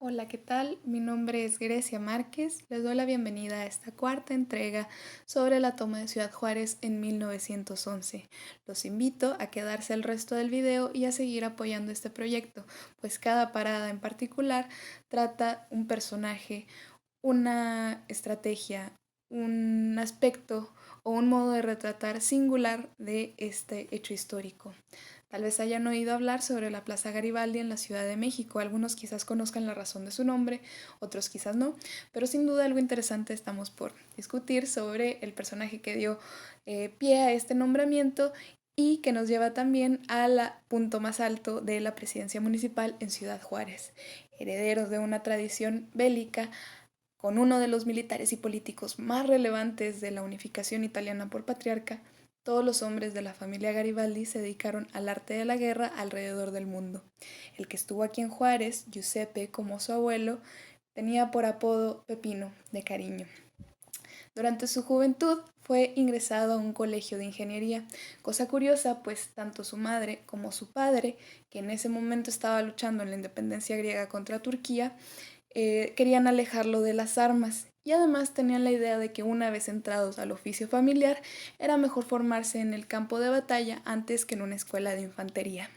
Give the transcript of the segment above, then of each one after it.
Hola, ¿qué tal? Mi nombre es Grecia Márquez. Les doy la bienvenida a esta cuarta entrega sobre la toma de Ciudad Juárez en 1911. Los invito a quedarse el resto del video y a seguir apoyando este proyecto, pues cada parada en particular trata un personaje, una estrategia, un aspecto o un modo de retratar singular de este hecho histórico. Tal vez hayan oído hablar sobre la Plaza Garibaldi en la Ciudad de México. Algunos quizás conozcan la razón de su nombre, otros quizás no, pero sin duda algo interesante estamos por discutir sobre el personaje que dio pie a este nombramiento y que nos lleva también al punto más alto de la presidencia municipal en Ciudad Juárez. Herederos de una tradición bélica, con uno de los militares y políticos más relevantes de la unificación italiana por patriarca, todos los hombres de la familia Garibaldi se dedicaron al arte de la guerra alrededor del mundo. El que estuvo aquí en Juárez, Giuseppe, como su abuelo, tenía por apodo Pepino, de cariño. Durante su juventud fue ingresado a un colegio de ingeniería, cosa curiosa, pues tanto su madre como su padre, que en ese momento estaba luchando en la independencia griega contra Turquía, querían alejarlo de las armas y además tenían la idea de que una vez entrados al oficio familiar era mejor formarse en el campo de batalla antes que en una escuela de infantería.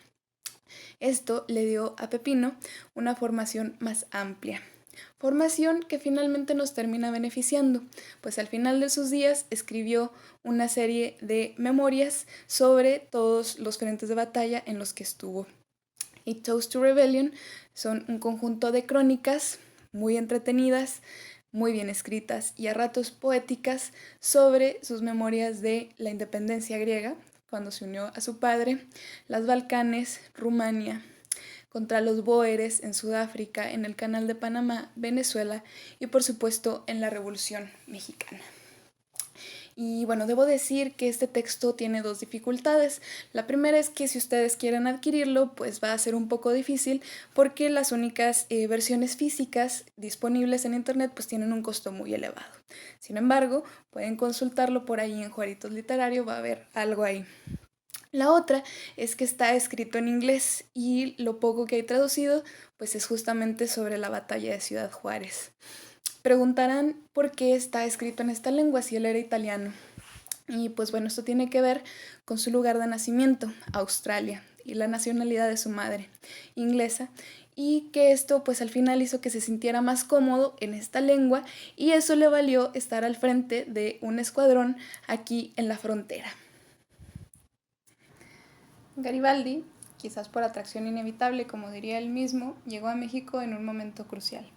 Esto le dio a Pepino una formación más amplia. Formación que finalmente nos termina beneficiando, pues al final de sus días escribió una serie de memorias sobre todos los frentes de batalla en los que estuvo. Y Toast to Rebellion son un conjunto de crónicas muy entretenidas, muy bien escritas y a ratos poéticas sobre sus memorias de la independencia griega, cuando se unió a su padre, las Balcanes, Rumania, contra los bóeres en Sudáfrica, en el Canal de Panamá, Venezuela y por supuesto en la Revolución Mexicana. Y bueno, debo decir que este texto tiene dos dificultades. La primera es que si ustedes quieren adquirirlo, pues va a ser un poco difícil porque las únicas versiones físicas disponibles en internet pues tienen un costo muy elevado. Sin embargo, pueden consultarlo por ahí en Juaritos Literario, va a haber algo ahí. La otra es que está escrito en inglés y lo poco que hay traducido pues es justamente sobre la batalla de Ciudad Juárez. Preguntarán por qué está escrito en esta lengua si él era italiano. Y pues bueno, esto tiene que ver con su lugar de nacimiento, Australia, y la nacionalidad de su madre, inglesa, y que esto pues al final hizo que se sintiera más cómodo en esta lengua y eso le valió estar al frente de un escuadrón aquí en la frontera. Garibaldi, quizás por atracción inevitable, como diría él mismo, llegó a México en un momento crucial.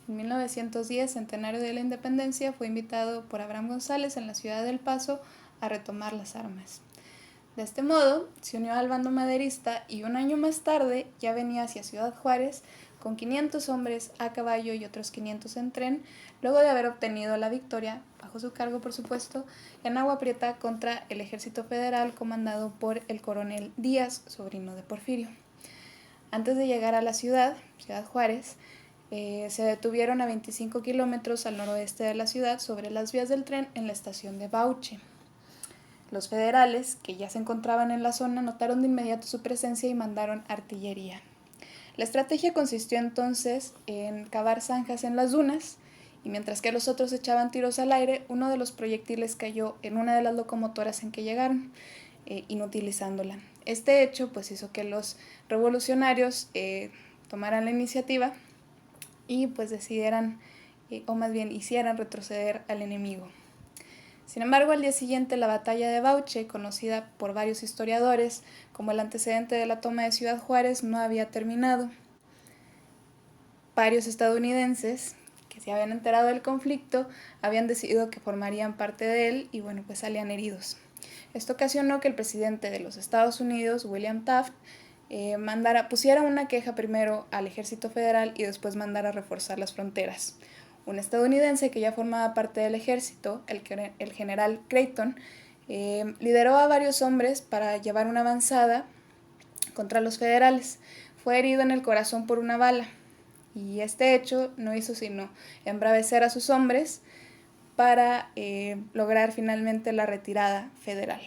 En 1910, centenario de la independencia, fue invitado por Abraham González en la ciudad del Paso a retomar las armas. De este modo, se unió al bando maderista y un año más tarde ya venía hacia Ciudad Juárez con 500 hombres a caballo y otros 500 en tren, luego de haber obtenido la victoria, bajo su cargo por supuesto, en Agua Prieta contra el ejército federal comandado por el coronel Díaz, sobrino de Porfirio. Antes de llegar a la ciudad, Ciudad Juárez, se detuvieron a 25 kilómetros al noroeste de la ciudad sobre las vías del tren en la estación de Bauche. Los federales, que ya se encontraban en la zona, notaron de inmediato su presencia y mandaron artillería. La estrategia consistió entonces en cavar zanjas en las dunas y mientras que los otros echaban tiros al aire, uno de los proyectiles cayó en una de las locomotoras en que llegaron, inutilizándola. Este hecho pues hizo que los revolucionarios tomaran la iniciativa y pues decidieran, o más bien hicieran retroceder al enemigo. Sin embargo, al día siguiente la batalla de Bauche, conocida por varios historiadores como el antecedente de la toma de Ciudad Juárez, no había terminado. Varios estadounidenses que se habían enterado del conflicto habían decidido que formarían parte de él y bueno, pues salían heridos. Esto ocasionó que el presidente de los Estados Unidos, William Taft, pusiera una queja primero al ejército federal y después mandara a reforzar las fronteras. Un estadounidense que ya formaba parte del ejército, el general Creighton, lideró a varios hombres para llevar una avanzada contra los federales. Fue herido en el corazón por una bala y este hecho no hizo sino embravecer a sus hombres para lograr finalmente la retirada federal.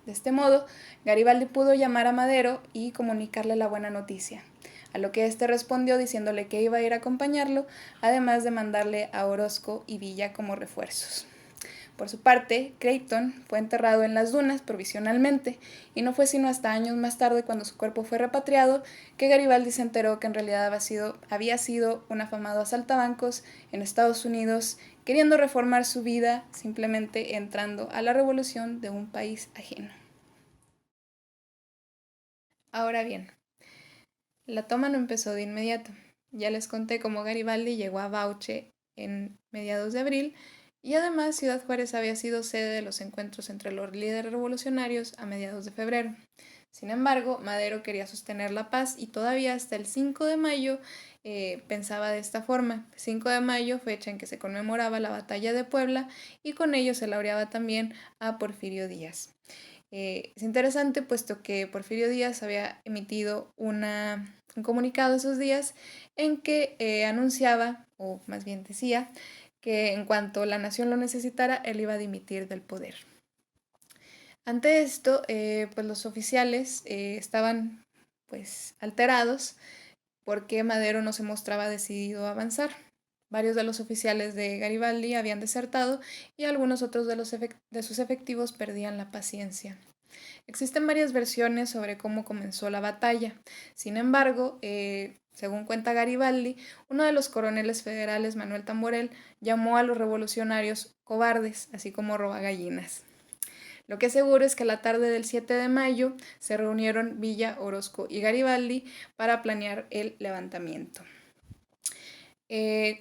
De este modo, Garibaldi pudo llamar a Madero y comunicarle la buena noticia. a lo que éste respondió diciéndole que iba a ir a acompañarlo, además de mandarle a Orozco y Villa como refuerzos. Por su parte, Creighton fue enterrado en las dunas provisionalmente, y no fue sino hasta años más tarde, cuando su cuerpo fue repatriado, que Garibaldi se enteró que en realidad había sido un afamado asaltabancos en Estados Unidos, queriendo reformar su vida, simplemente entrando a la revolución de un país ajeno. Ahora bien, la toma no empezó de inmediato. Ya les conté cómo Garibaldi llegó a Bauche en mediados de abril, y además Ciudad Juárez había sido sede de los encuentros entre los líderes revolucionarios a mediados de febrero. Sin embargo, Madero quería sostener la paz y todavía hasta el 5 de mayo pensaba de esta forma. 5 de mayo, fecha en que se conmemoraba la batalla de Puebla, y con ello se laureaba también a Porfirio Díaz. Es interesante puesto que Porfirio Díaz había emitido un comunicado esos días en que anunciaba, o más bien decía, que en cuanto la nación lo necesitara, él iba a dimitir del poder. Ante esto, pues los oficiales estaban pues alterados porque Madero no se mostraba decidido a avanzar. Varios de los oficiales de Garibaldi habían desertado, y algunos otros de sus efectivos perdían la paciencia. Existen varias versiones sobre cómo comenzó la batalla. Sin embargo, según cuenta Garibaldi, uno de los coroneles federales, Manuel Tamborel, llamó a los revolucionarios cobardes, así como robagallinas. Lo que es seguro es que la tarde del 7 de mayo se reunieron Villa, Orozco y Garibaldi para planear el levantamiento.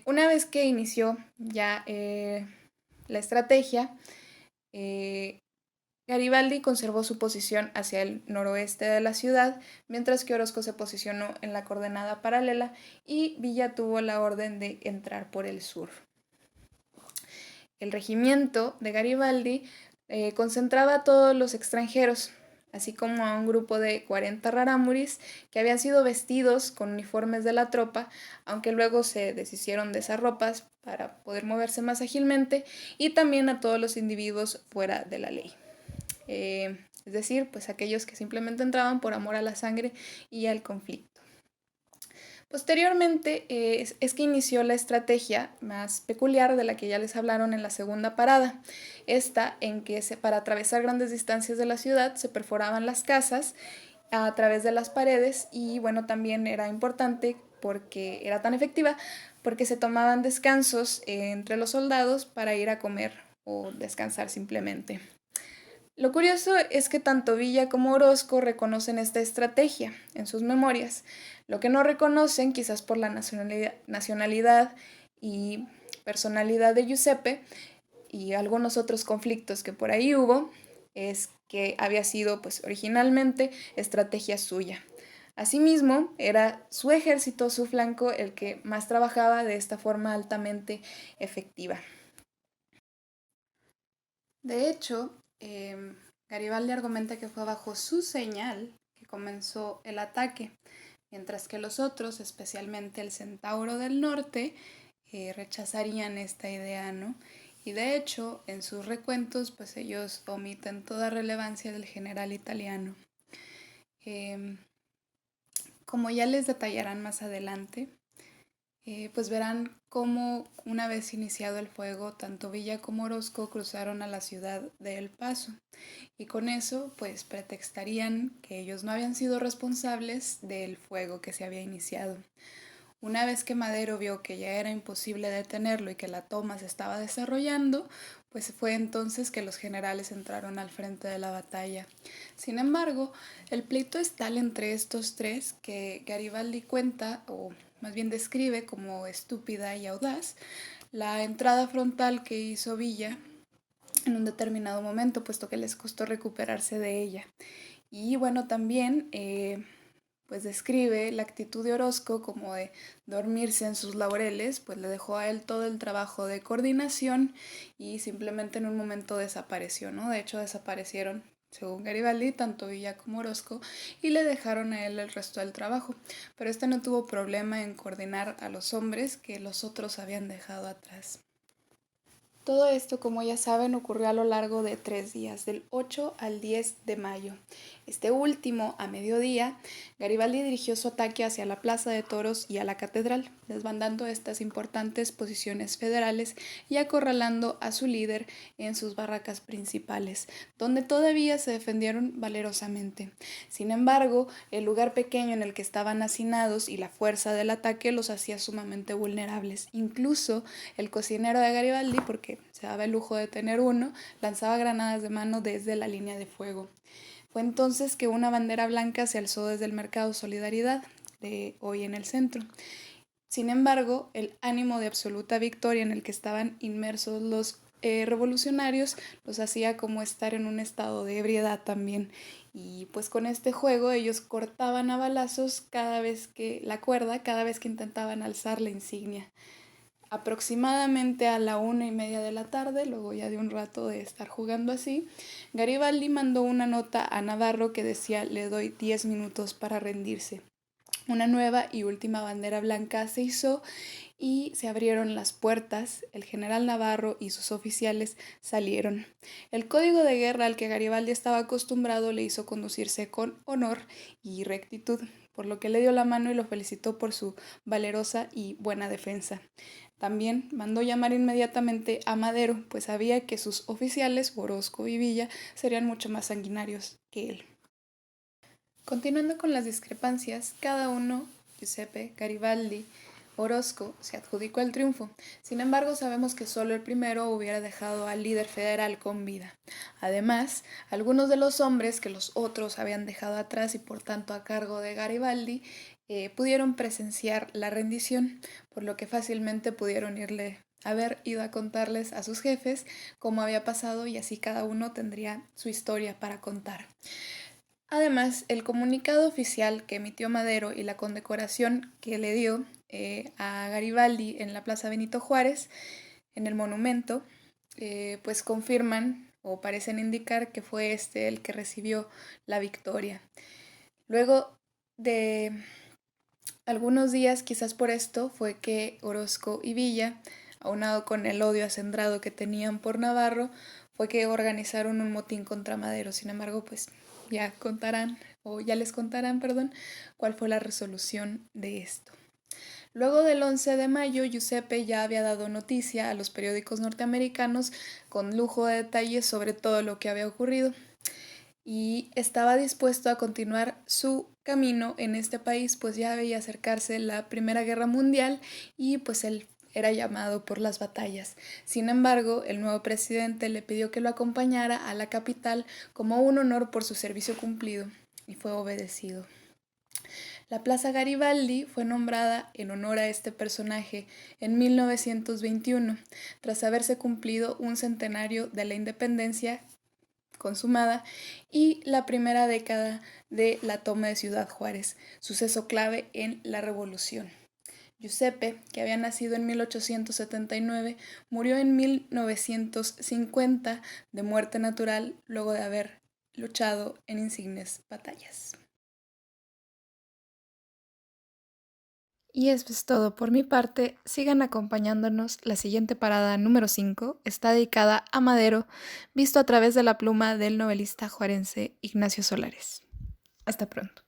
Una vez que inició ya la estrategia, Garibaldi conservó su posición hacia el noroeste de la ciudad, mientras que Orozco se posicionó en la coordenada paralela y Villa tuvo la orden de entrar por el sur. El regimiento de Garibaldi concentraba a todos los extranjeros, así como a un grupo de 40 rarámuris que habían sido vestidos con uniformes de la tropa, aunque luego se deshicieron de esas ropas para poder moverse más ágilmente, y también a todos los individuos fuera de la ley. Es decir, pues aquellos que simplemente entraban por amor a la sangre y al conflicto. Posteriormente es que inició la estrategia más peculiar de la que ya les hablaron en la segunda parada, esta en que para atravesar grandes distancias de la ciudad se perforaban las casas a través de las paredes, y bueno, también era importante porque era tan efectiva porque se tomaban descansos entre los soldados para ir a comer o descansar simplemente. Lo curioso es que tanto Villa como Orozco reconocen esta estrategia en sus memorias. Lo que no reconocen, quizás por la nacionalidad y personalidad de Giuseppe y algunos otros conflictos que por ahí hubo, es que había sido pues originalmente estrategia suya. Asimismo, era su ejército, su flanco, el que más trabajaba de esta forma altamente efectiva. De hecho, Garibaldi argumenta que fue bajo su señal que comenzó el ataque, mientras que los otros, especialmente el Centauro del Norte, rechazarían esta idea, ¿no? Y de hecho, en sus recuentos, pues ellos omiten toda relevancia del general italiano. Como ya les detallarán más adelante, pues verán cómo una vez iniciado el fuego, tanto Villa como Orozco cruzaron a la ciudad de El Paso, y con eso pues pretextarían que ellos no habían sido responsables del fuego que se había iniciado. Una vez que Madero vio que ya era imposible detenerlo y que la toma se estaba desarrollando, pues fue entonces que los generales entraron al frente de la batalla. Sin embargo, el pleito es tal entre estos tres que Garibaldi cuenta, o más bien describe como estúpida y audaz, la entrada frontal que hizo Villa en un determinado momento, puesto que les costó recuperarse de ella. Y bueno, también pues describe la actitud de Orozco como de dormirse en sus laureles, pues le dejó a él todo el trabajo de coordinación y simplemente en un momento desapareció, ¿no? De hecho desaparecieron, según Garibaldi, tanto Villa como Orozco, y le dejaron a él el resto del trabajo. Pero este no tuvo problema en coordinar a los hombres que los otros habían dejado atrás. Todo esto, como ya saben, ocurrió a lo largo de 3 días, del 8 al 10 de mayo. Este último, a mediodía, Garibaldi dirigió su ataque hacia la Plaza de Toros y a la Catedral, desbandando estas importantes posiciones federales y acorralando a su líder en sus barracas principales, donde todavía se defendieron valerosamente. Sin embargo, el lugar pequeño en el que estaban hacinados y la fuerza del ataque los hacía sumamente vulnerables. Incluso el cocinero de Garibaldi, porque se daba el lujo de tener uno, lanzaba granadas de mano desde la línea de fuego. Fue entonces que una bandera blanca se alzó desde el Mercado Solidaridad, de hoy en el centro. Sin embargo, el ánimo de absoluta victoria en el que estaban inmersos los revolucionarios los hacía como estar en un estado de ebriedad también. Y pues con este juego ellos cortaban a balazos cada vez que intentaban alzar la insignia. Aproximadamente a la 1:30 de la tarde, luego ya de un rato de estar jugando así, Garibaldi mandó una nota a Navarro que decía: le doy 10 minutos para rendirse. Una nueva y última bandera blanca se izó y se abrieron las puertas. El general Navarro y sus oficiales salieron. El código de guerra al que Garibaldi estaba acostumbrado le hizo conducirse con honor y rectitud, por lo que le dio la mano y lo felicitó por su valerosa y buena defensa. También mandó llamar inmediatamente a Madero, pues sabía que sus oficiales, Orozco y Villa, serían mucho más sanguinarios que él. Continuando con las discrepancias, cada uno, Giuseppe, Garibaldi, Orozco, se adjudicó el triunfo. Sin embargo, sabemos que solo el primero hubiera dejado al líder federal con vida. Además, algunos de los hombres que los otros habían dejado atrás y por tanto a cargo de Garibaldi, pudieron presenciar la rendición, por lo que fácilmente pudieron haber ido a contarles a sus jefes cómo había pasado, y así cada uno tendría su historia para contar. Además, el comunicado oficial que emitió Madero y la condecoración que le dio a Garibaldi en la Plaza Benito Juárez, en el monumento, pues confirman o parecen indicar que fue este el que recibió la victoria. Luego de algunos días, quizás por esto, fue que Orozco y Villa, aunado con el odio acendrado que tenían por Navarro, fue que organizaron un motín contra Madero. Sin embargo, pues ya les contarán, cuál fue la resolución de esto. Luego del 11 de mayo, Giuseppe ya había dado noticia a los periódicos norteamericanos con lujo de detalles sobre todo lo que había ocurrido, y estaba dispuesto a continuar su camino en este país, pues ya veía acercarse la Primera Guerra Mundial y pues él era llamado por las batallas. Sin embargo, el nuevo presidente le pidió que lo acompañara a la capital como un honor por su servicio cumplido, y fue obedecido. La Plaza Garibaldi fue nombrada en honor a este personaje en 1921, tras haberse cumplido un centenario de la independencia consumada y la primera década de la toma de Ciudad Juárez, suceso clave en la Revolución. Giuseppe, que había nacido en 1879, murió en 1950 de muerte natural luego de haber luchado en insignes batallas. Y eso es todo por mi parte. Sigan acompañándonos. La siguiente parada, número 5, está dedicada a Madero, visto a través de la pluma del novelista juarense Ignacio Solares. Hasta pronto.